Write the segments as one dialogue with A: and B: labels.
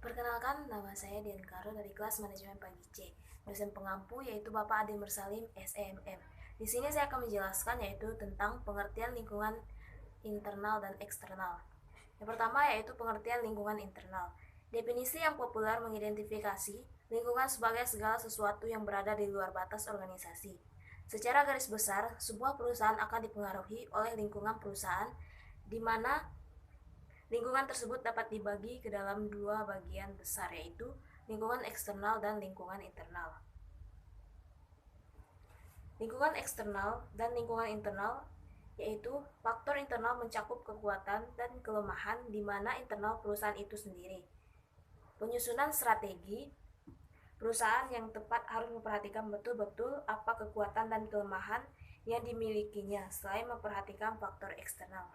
A: Perkenalkan, nama saya Dian Karo dari kelas Manajemen Pagi C. Dosen pengampu yaitu Bapak Ade Mersalim, SEMM. Di sini saya akan menjelaskan yaitu tentang pengertian lingkungan internal dan eksternal. Yang pertama yaitu pengertian lingkungan internal. Definisi yang populer mengidentifikasi lingkungan sebagai segala sesuatu yang berada di luar batas organisasi. Secara garis besar, sebuah perusahaan akan dipengaruhi oleh lingkungan perusahaan, di mana lingkungan tersebut dapat dibagi ke dalam dua bagian besar, yaitu lingkungan eksternal dan lingkungan internal. Lingkungan eksternal dan lingkungan internal yaitu faktor internal mencakup kekuatan dan kelemahan di mana internal perusahaan itu sendiri. Penyusunan strategi perusahaan yang tepat harus memperhatikan betul-betul apa kekuatan dan kelemahan yang dimilikinya selain memperhatikan faktor eksternal.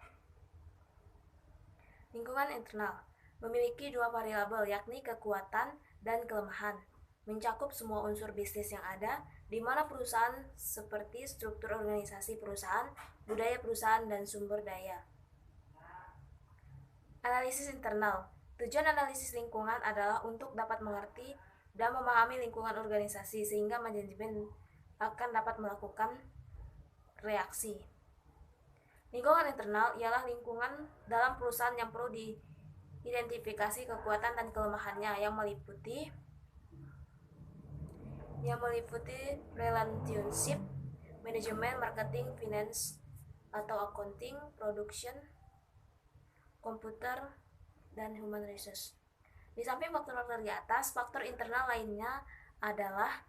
A: Lingkungan internal memiliki dua variabel, yakni kekuatan dan kelemahan. Mencakup semua unsur bisnis yang ada, di mana perusahaan seperti struktur organisasi perusahaan, budaya perusahaan, dan sumber daya. Analisis internal. Tujuan analisis lingkungan adalah untuk dapat mengerti dan memahami lingkungan organisasi sehingga manajemen akan dapat melakukan reaksi. Lingkungan internal ialah lingkungan dalam perusahaan yang perlu diidentifikasi kekuatan dan kelemahannya yang meliputi relationship, manajemen, marketing, finance atau accounting, production, komputer, dan human resource. Di samping faktor-faktor di atas, faktor internal lainnya adalah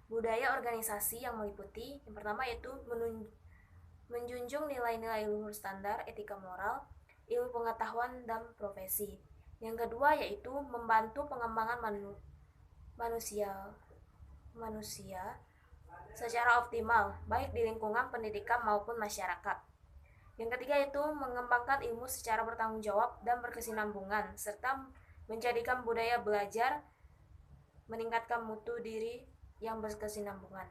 A: budaya organisasi yang meliputi yang pertama yaitu menjunjung nilai-nilai luhur standar etika moral, ilmu pengetahuan, dan profesi. Yang kedua yaitu membantu pengembangan manusia secara optimal, baik di lingkungan pendidikan maupun masyarakat. Yang ketiga yaitu mengembangkan ilmu secara bertanggung jawab dan berkesinambungan, serta menjadikan budaya belajar meningkatkan mutu diri yang berkesinambungan.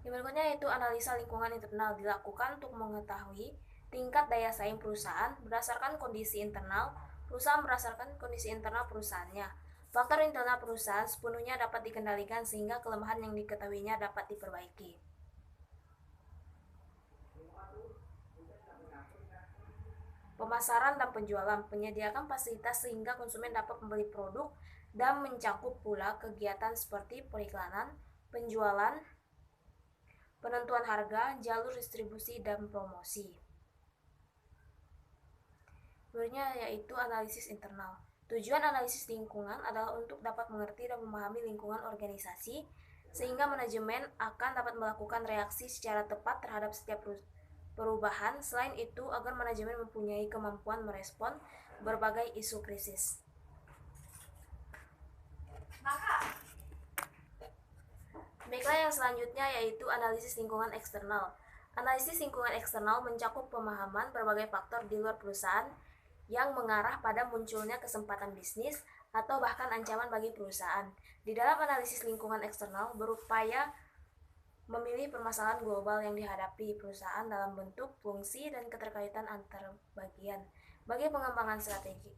A: Yang berikutnya yaitu analisa lingkungan internal dilakukan untuk mengetahui tingkat daya saing perusahaan berdasarkan kondisi internal perusahaannya. Faktor internal perusahaan sepenuhnya dapat dikendalikan sehingga kelemahan yang diketahuinya dapat diperbaiki. Pemasaran dan penjualan menyediakan fasilitas sehingga konsumen dapat membeli produk dan mencakup pula kegiatan seperti periklanan, penjualan, penentuan harga, jalur distribusi, dan promosi. Berikutnya yaitu analisis internal. Tujuan analisis lingkungan adalah untuk dapat mengerti dan memahami lingkungan organisasi, sehingga manajemen akan dapat melakukan reaksi secara tepat terhadap setiap perubahan. Selain itu, agar manajemen mempunyai kemampuan merespon berbagai isu krisis. Baiklah, yang selanjutnya yaitu analisis lingkungan eksternal. Analisis lingkungan eksternal mencakup pemahaman berbagai faktor di luar perusahaan yang mengarah pada munculnya kesempatan bisnis atau bahkan ancaman bagi perusahaan. Di dalam analisis lingkungan eksternal berupaya memilih permasalahan global yang dihadapi perusahaan dalam bentuk fungsi dan keterkaitan antar bagian bagi pengembangan strategi.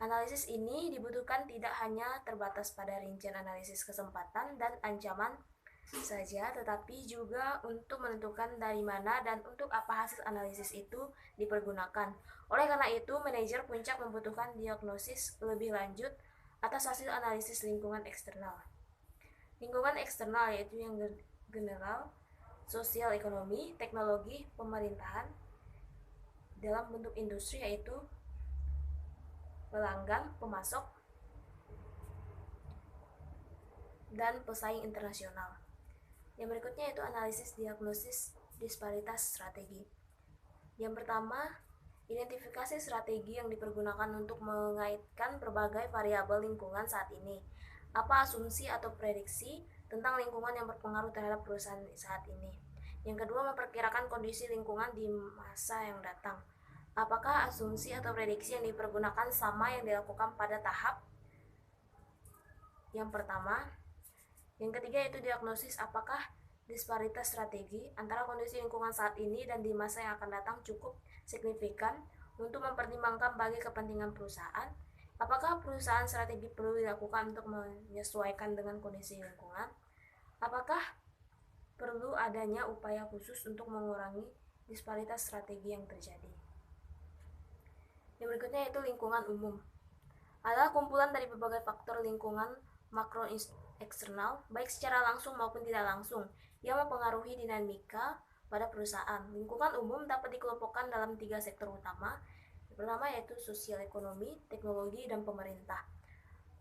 A: Analisis ini dibutuhkan tidak hanya terbatas pada rincian analisis kesempatan dan ancaman saja, tetapi juga untuk menentukan dari mana dan untuk apa hasil analisis itu dipergunakan. Oleh karena itu, manajer puncak membutuhkan diagnosis lebih lanjut atas hasil analisis lingkungan eksternal. Lingkungan eksternal yaitu yang general, sosial ekonomi, teknologi, pemerintahan, dalam bentuk industri yaitu pelanggan, pemasok, dan pesaing internasional. Yang berikutnya yaitu analisis diagnosis disparitas strategi. Yang pertama, identifikasi strategi yang dipergunakan untuk mengaitkan berbagai variabel lingkungan saat ini. Apa asumsi atau prediksi tentang lingkungan yang berpengaruh terhadap perusahaan saat ini. Yang kedua, memperkirakan kondisi lingkungan di masa yang datang. Apakah asumsi atau prediksi yang dipergunakan sama yang dilakukan pada tahap yang pertama. Yang ketiga yaitu diagnosis, apakah disparitas strategi antara kondisi lingkungan saat ini dan di masa yang akan datang cukup signifikan untuk mempertimbangkan bagi kepentingan perusahaan. Apakah perusahaan strategi perlu dilakukan untuk menyesuaikan dengan kondisi lingkungan? Apakah perlu adanya upaya khusus untuk mengurangi disparitas strategi yang terjadi? Yang berikutnya yaitu lingkungan umum. Adalah kumpulan dari berbagai faktor lingkungan makro eksternal, baik secara langsung maupun tidak langsung, yang mempengaruhi dinamika pada perusahaan. Lingkungan umum dapat dikelompokkan dalam 3 sektor utama. Yang pertama yaitu sosial ekonomi, teknologi, dan pemerintah.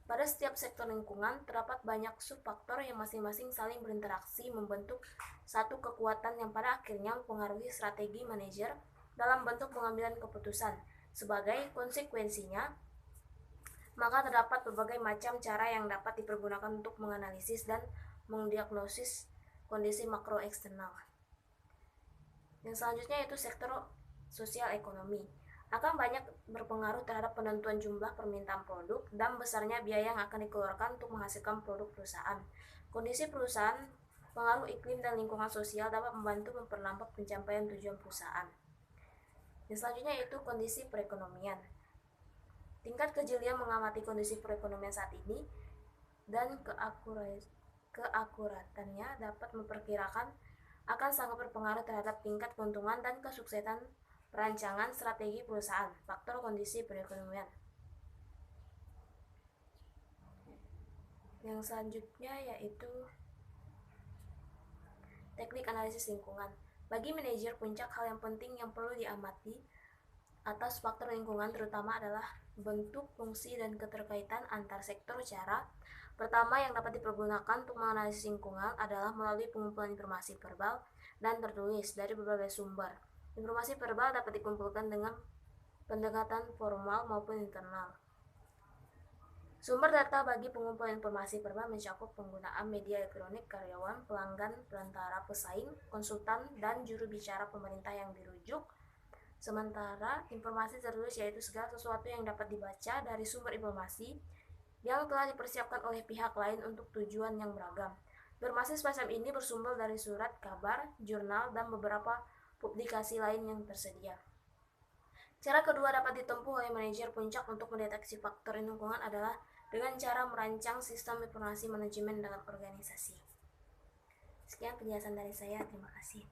A: Pada setiap sektor lingkungan terdapat banyak subfaktor yang masing-masing saling berinteraksi membentuk satu kekuatan yang pada akhirnya mempengaruhi strategi manajer dalam bentuk pengambilan keputusan. Sebagai konsekuensinya, maka terdapat berbagai macam cara yang dapat dipergunakan untuk menganalisis dan mendiagnosis kondisi makro eksternal. Yang selanjutnya yaitu sektor sosial ekonomi. Akan banyak berpengaruh terhadap penentuan jumlah permintaan produk dan besarnya biaya yang akan dikeluarkan untuk menghasilkan produk perusahaan. Kondisi perusahaan, pengaruh iklim dan lingkungan sosial dapat membantu memperlambat pencapaian tujuan perusahaan. Yang selanjutnya yaitu kondisi perekonomian. Tingkat kejelian mengamati kondisi perekonomian saat ini dan keakuratannya dapat memperkirakan akan sangat berpengaruh terhadap tingkat keuntungan dan kesuksesan perancangan strategi perusahaan. Faktor kondisi perekonomian. Yang selanjutnya yaitu teknik analisis lingkungan. Bagi manajer puncak, hal yang penting yang perlu diamati atas faktor lingkungan terutama adalah bentuk, fungsi, dan keterkaitan antar sektor. Cara pertama yang dapat dipergunakan untuk menganalisis lingkungan adalah melalui pengumpulan informasi verbal dan tertulis dari berbagai sumber. Informasi verbal dapat dikumpulkan dengan pendekatan formal maupun internal. Sumber data bagi pengumpulan informasi verbal mencakup penggunaan media elektronik, karyawan, pelanggan, perantara pesaing, konsultan, dan juru bicara pemerintah yang dirujuk. Sementara informasi tertulis yaitu segala sesuatu yang dapat dibaca dari sumber informasi yang telah dipersiapkan oleh pihak lain untuk tujuan yang beragam. Informasi semacam ini bersumber dari surat kabar, jurnal, dan beberapa publikasi lain yang tersedia. Cara kedua dapat ditempuh oleh manajer puncak untuk mendeteksi faktor lingkungan adalah dengan cara merancang sistem informasi manajemen dalam organisasi. Sekian penjelasan dari saya, terima kasih.